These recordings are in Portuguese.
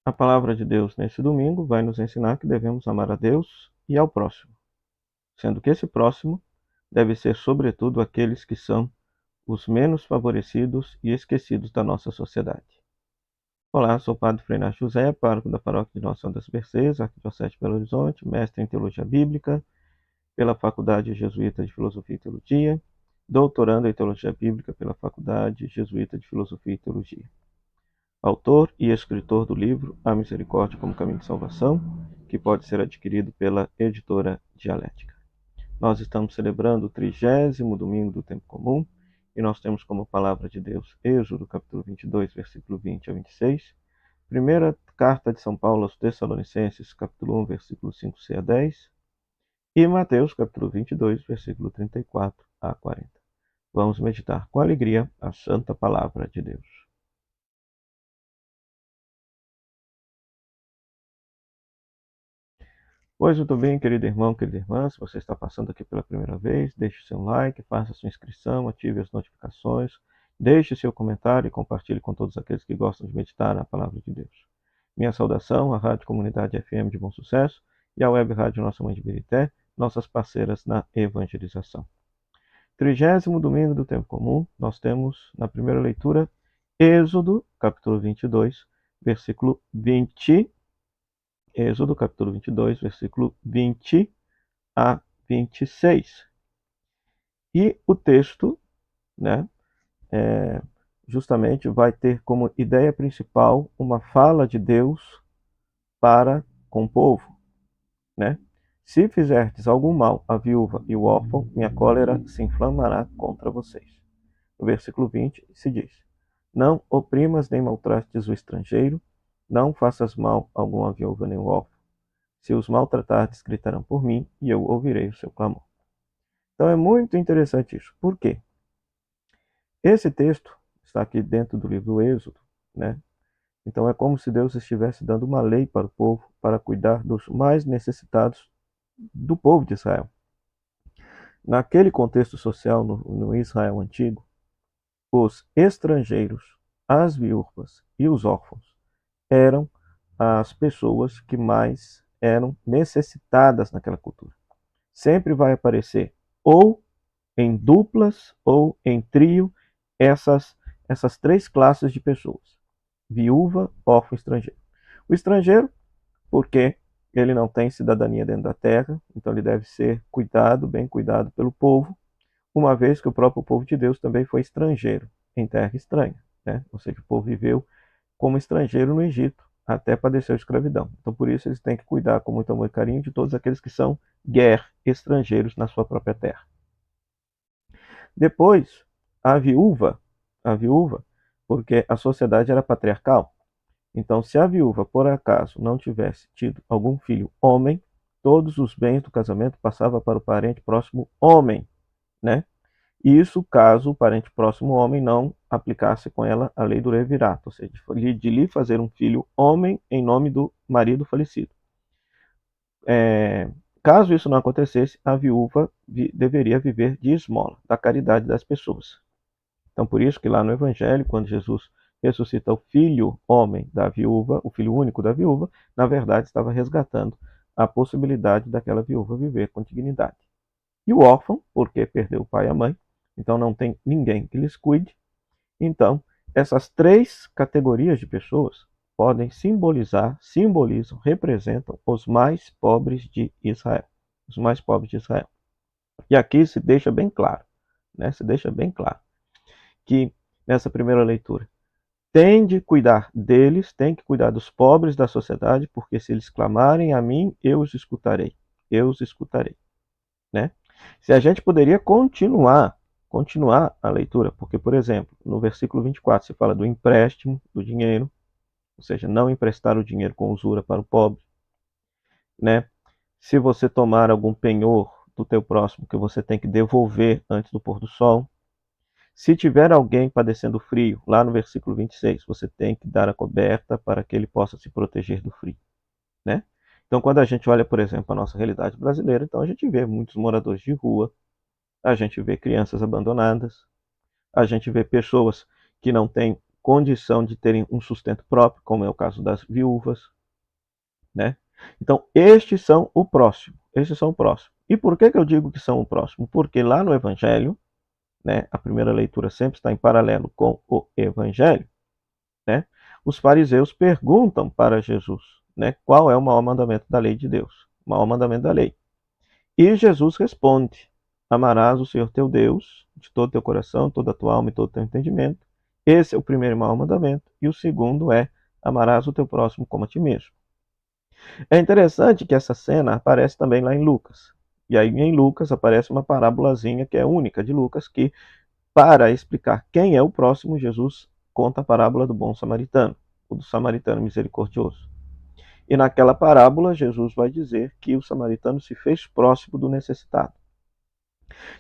A palavra de Deus nesse domingo vai nos ensinar que devemos amar a Deus e ao próximo, sendo que esse próximo deve ser, sobretudo, aqueles que são os menos favorecidos e esquecidos da nossa sociedade. Olá, sou o Padre Frei Inácio José, pároco da paróquia de Nossa Senhora das Mercês, Arquidiocese de Belo Horizonte, mestre em Teologia Bíblica pela Faculdade Jesuíta de Filosofia e Teologia, doutorando em Teologia Bíblica pela Faculdade Jesuíta de Filosofia e Teologia. Autor e escritor do livro A Misericórdia como Caminho de Salvação, que pode ser adquirido pela editora Dialética. Nós estamos celebrando o 30º domingo do Tempo Comum, e nós temos como palavra de Deus Êxodo, capítulo 22, versículo 20 a 26, primeira carta de São Paulo aos Tessalonicenses, capítulo 1, versículo 5c a 10, e Mateus, capítulo 22, versículo 34 a 40. Vamos meditar com alegria a santa palavra de Deus. Pois muito bem, querido irmão, querida irmã, se você está passando aqui pela primeira vez, deixe seu like, faça sua inscrição, ative as notificações, deixe seu comentário e compartilhe com todos aqueles que gostam de meditar na palavra de Deus. Minha saudação à Rádio Comunidade FM de Bom Sucesso e à Web Rádio Nossa Mãe de Birité, nossas parceiras na evangelização. 30º domingo do Tempo Comum, nós temos na primeira leitura Êxodo, capítulo 22, versículo 20. Êxodo, capítulo 22, versículo 20 a 26. E o texto, né, justamente vai ter como ideia principal uma fala de Deus para com o povo, né? Se fizerdes algum mal à viúva e o órfão, minha cólera se inflamará contra vocês. No versículo 20 se diz: Não oprimas nem maltrates o estrangeiro, não faças mal algum à viúva nem ao órfão. Se os maltratardes, gritarão por mim, e eu ouvirei o seu clamor. Então é muito interessante isso. Por quê? Esse texto está aqui dentro do livro do Êxodo, né? Então é como se Deus estivesse dando uma lei para o povo para cuidar dos mais necessitados do povo de Israel. Naquele contexto social no Israel antigo, os estrangeiros, as viúvas e os órfãos eram as pessoas que mais eram necessitadas naquela cultura. Sempre vai aparecer ou em duplas ou em trio essas três classes de pessoas: viúva, órfão e estrangeiro. O estrangeiro, porque ele não tem cidadania dentro da terra, então ele deve ser cuidado, bem cuidado pelo povo, uma vez que o próprio povo de Deus também foi estrangeiro em terra estranha, né? Ou seja, o povo viveu como estrangeiro no Egito, até padecer a escravidão. Então, por isso, eles têm que cuidar com muito amor e carinho de todos aqueles que são estrangeiros na sua própria terra. Depois, a viúva, porque a sociedade era patriarcal. Então, se a viúva, por acaso, não tivesse tido algum filho homem, todos os bens do casamento passavam para o parente próximo homem, né? Isso caso o parente próximo homem não aplicasse com ela a lei do levirato, ou seja, de lhe fazer um filho homem em nome do marido falecido. Caso isso não acontecesse, a viúva deveria viver de esmola, da caridade das pessoas. Então, por isso que lá no Evangelho, quando Jesus ressuscita o filho homem da viúva, o filho único da viúva, na verdade estava resgatando a possibilidade daquela viúva viver com dignidade. E o órfão, porque perdeu o pai e a mãe, então não tem ninguém que lhes cuide. Então, essas três categorias de pessoas podem simbolizam, representam os mais pobres de Israel. Os mais pobres de Israel. E aqui se deixa bem claro, né? Se deixa bem claro que nessa primeira leitura tem de cuidar deles, tem que cuidar dos pobres da sociedade, porque se eles clamarem a mim, eu os escutarei. Eu os escutarei, né? Se a gente poderia continuar a leitura, porque, por exemplo, no versículo 24 se fala do empréstimo do dinheiro, ou seja, não emprestar o dinheiro com usura para o pobre, né? Se você tomar algum penhor do teu próximo que você tem que devolver antes do pôr do sol. Se tiver alguém padecendo frio, lá no versículo 26, você tem que dar a coberta para que ele possa se proteger do frio, né? Então, quando a gente olha, por exemplo, a nossa realidade brasileira, então a gente vê muitos moradores de rua, a gente vê crianças abandonadas, a gente vê pessoas que não têm condição de terem um sustento próprio, como é o caso das viúvas, né? Então, estes são o próximo. Estes são o próximo. E por que eu digo que são o próximo? Porque lá no Evangelho, né, a primeira leitura sempre está em paralelo com o Evangelho, né? Os fariseus perguntam para Jesus, né, qual é o maior mandamento da lei de Deus, o maior mandamento da lei. E Jesus responde: amarás o Senhor teu Deus de todo teu coração, toda a tua alma e todo o teu entendimento. Esse é o primeiro e maior mandamento. E o segundo é: amarás o teu próximo como a ti mesmo. É interessante que essa cena aparece também lá em Lucas. E aí em Lucas aparece uma parábolazinha que é única de Lucas, que para explicar quem é o próximo, Jesus conta a parábola do bom samaritano, ou do samaritano misericordioso. E naquela parábola, Jesus vai dizer que o samaritano se fez próximo do necessitado.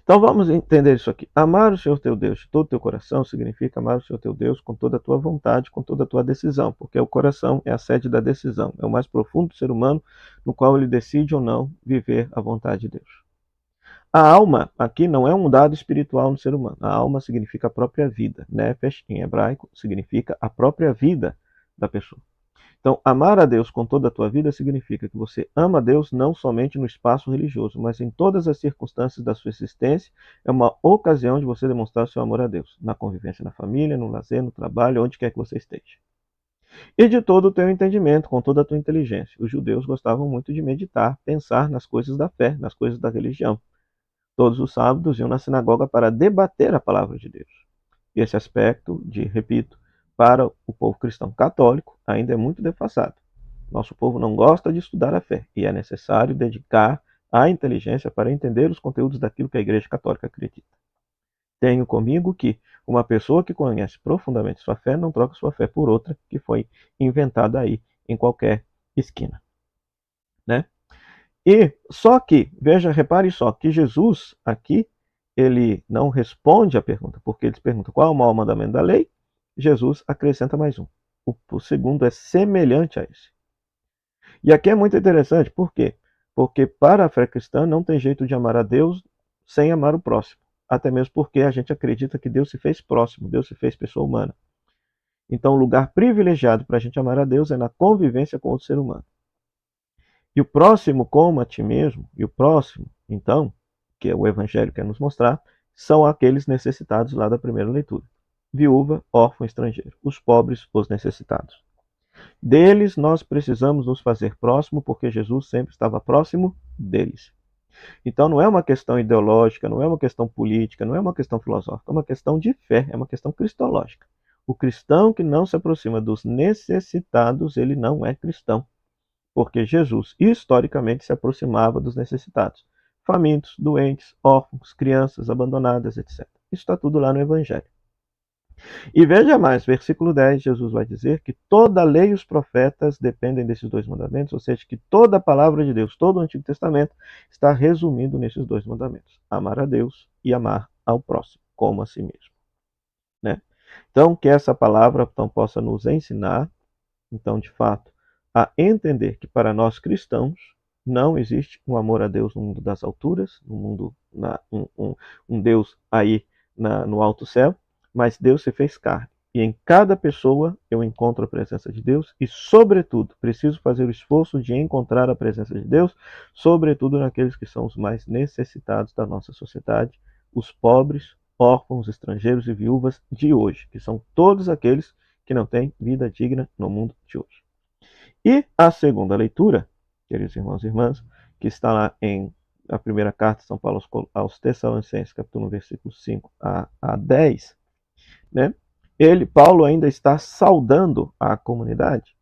Então vamos entender isso aqui. Amar o Senhor teu Deus de todo o teu coração significa amar o Senhor teu Deus com toda a tua vontade, com toda a tua decisão, porque o coração é a sede da decisão, é o mais profundo do ser humano, no qual ele decide ou não viver a vontade de Deus. A alma aqui não é um dado espiritual no ser humano. A alma significa a própria vida. Nefesh, em hebraico, significa a própria vida da pessoa. Então, amar a Deus com toda a tua vida significa que você ama a Deus não somente no espaço religioso, mas em todas as circunstâncias da sua existência. É uma ocasião de você demonstrar o seu amor a Deus, na convivência na família, no lazer, no trabalho, onde quer que você esteja. E de todo o teu entendimento, com toda a tua inteligência. Os judeus gostavam muito de meditar, pensar nas coisas da fé, nas coisas da religião. Todos os sábados iam na sinagoga para debater a palavra de Deus. E esse aspecto, repito, para o povo cristão católico ainda é muito defasado. Nosso povo não gosta de estudar a fé e é necessário dedicar a inteligência para entender os conteúdos daquilo que a Igreja Católica acredita. Tenho comigo que uma pessoa que conhece profundamente sua fé não troca sua fé por outra que foi inventada aí em qualquer esquina, né? E só que, veja, repare só, que Jesus aqui, ele não responde à pergunta, porque eles perguntam qual é o maior mandamento da lei, Jesus acrescenta mais um. O segundo é semelhante a esse. E aqui é muito interessante, por quê? Porque para a fé cristã não tem jeito de amar a Deus sem amar o próximo. Até mesmo porque a gente acredita que Deus se fez próximo, Deus se fez pessoa humana. Então o lugar privilegiado para a gente amar a Deus é na convivência com o ser humano. E o próximo como a ti mesmo, e o próximo, então, que é o Evangelho quer nos mostrar, são aqueles necessitados lá da primeira leitura. Viúva, órfão, estrangeiro. Os pobres, os necessitados. Deles nós precisamos nos fazer próximo, porque Jesus sempre estava próximo deles. Então não é uma questão ideológica, não é uma questão política, não é uma questão filosófica, é uma questão de fé, é uma questão cristológica. O cristão que não se aproxima dos necessitados, ele não é cristão. Porque Jesus historicamente se aproximava dos necessitados, famintos, doentes, órfãos, crianças abandonadas, etc. Isso está tudo lá no Evangelho. E veja mais, versículo 10, Jesus vai dizer que toda a lei e os profetas dependem desses dois mandamentos, ou seja, que toda a palavra de Deus, todo o Antigo Testamento, está resumido nesses dois mandamentos: amar a Deus e amar ao próximo, como a si mesmo. Né? Então, que essa palavra então, possa nos ensinar, então, de fato, a entender que para nós cristãos não existe um amor a Deus no mundo das alturas, no mundo um Deus aí no alto céu, mas Deus se fez carne. E em cada pessoa eu encontro a presença de Deus e, sobretudo, preciso fazer o esforço de encontrar a presença de Deus, sobretudo naqueles que são os mais necessitados da nossa sociedade, os pobres, órfãos, estrangeiros e viúvas de hoje, que são todos aqueles que não têm vida digna no mundo de hoje. E a segunda leitura, queridos irmãos e irmãs, que está lá em a primeira carta de São Paulo aos Tessalonicenses, capítulo 1, versículo 5 a 10, né? Paulo ainda está saudando a comunidade,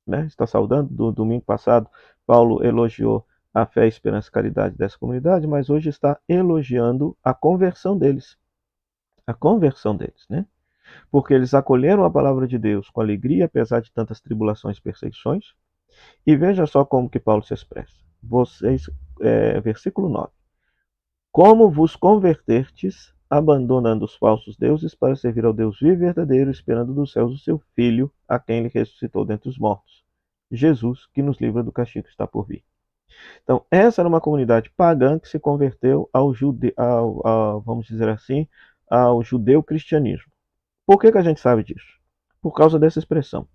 né? Está saudando. Do domingo passado, Paulo elogiou a fé, a esperança e a caridade dessa comunidade, mas hoje está elogiando a conversão deles. A conversão deles, né? Porque eles acolheram a palavra de Deus com alegria, apesar de tantas tribulações e perseguições. E veja só como que Paulo se expressa. Vocês, versículo 9. Como vos convertertes, abandonando os falsos deuses para servir ao Deus vivo e verdadeiro, esperando dos céus o seu Filho, a quem ele ressuscitou dentre os mortos, Jesus, que nos livra do castigo que está por vir. Então, essa era uma comunidade pagã que se converteu vamos dizer assim, ao judeu-cristianismo. Por que a gente sabe disso? por causa dessa expressão.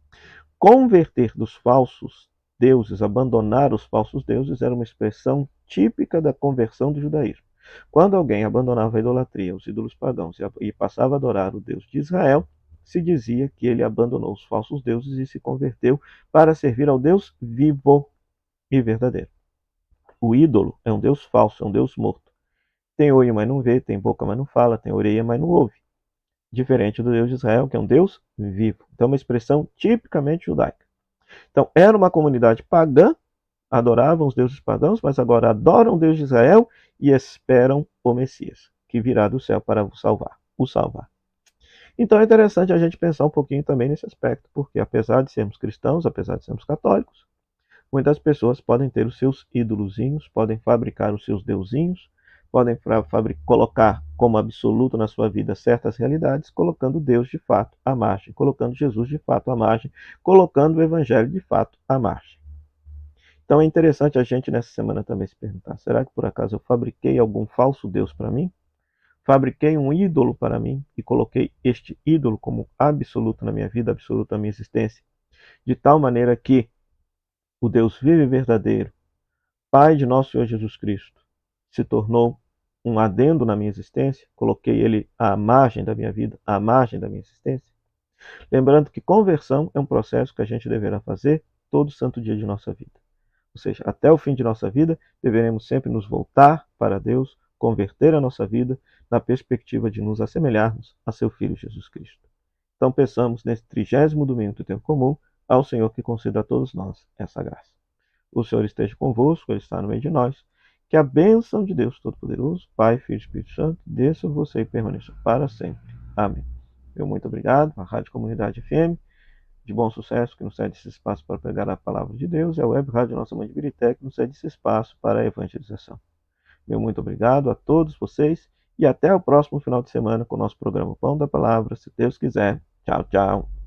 Converter dos falsos deuses, abandonar os falsos deuses, era uma expressão típica da conversão do judaísmo. Quando alguém abandonava a idolatria, os ídolos pagãos, e passava a adorar o Deus de Israel, se dizia que ele abandonou os falsos deuses e se converteu para servir ao Deus vivo e verdadeiro. O ídolo é um Deus falso, é um Deus morto. Tem olho, mas não vê, tem boca, mas não fala, tem orelha, mas não ouve. Diferente do Deus de Israel, que é um Deus vivo. Então, é uma expressão tipicamente judaica. Então, era uma comunidade pagã, adoravam os deuses pagãos, mas agora adoram o Deus de Israel e esperam o Messias, que virá do céu para o salvar. Então é interessante a gente pensar um pouquinho também nesse aspecto, porque apesar de sermos cristãos, apesar de sermos católicos, muitas pessoas podem ter os seus ídolozinhos, podem fabricar os seus deusinhos, podem colocar como absoluto na sua vida certas realidades, colocando Deus de fato à margem, colocando Jesus de fato à margem, colocando o Evangelho de fato à margem. Então é interessante a gente nessa semana também se perguntar: será que por acaso eu fabriquei algum falso Deus para mim? Fabriquei um ídolo para mim e coloquei este ídolo como absoluto na minha vida, absoluto na minha existência, de tal maneira que o Deus vivo e verdadeiro, Pai de nosso Senhor Jesus Cristo, se tornou um adendo na minha existência, coloquei ele à margem da minha vida, à margem da minha existência. Lembrando que conversão é um processo que a gente deverá fazer todo santo dia de nossa vida. Ou seja, até o fim de nossa vida, deveremos sempre nos voltar para Deus, converter a nossa vida na perspectiva de nos assemelharmos a seu Filho Jesus Cristo. Então peçamos nesse 30º domingo do tempo comum ao Senhor que conceda a todos nós essa graça. O Senhor esteja convosco, Ele está no meio de nós. Que a bênção de Deus Todo-Poderoso, Pai, Filho e Espírito Santo, desça sobre você e permaneça para sempre. Amém. Meu muito obrigado. A Rádio Comunidade FM, de bom sucesso, que nos cede esse espaço para pregar a palavra de Deus, e a Web Rádio Nossa Mãe de Birité, que nos cede esse espaço para a evangelização. Meu muito obrigado a todos vocês e até o próximo final de semana com o nosso programa Pão da Palavra, se Deus quiser. Tchau, tchau.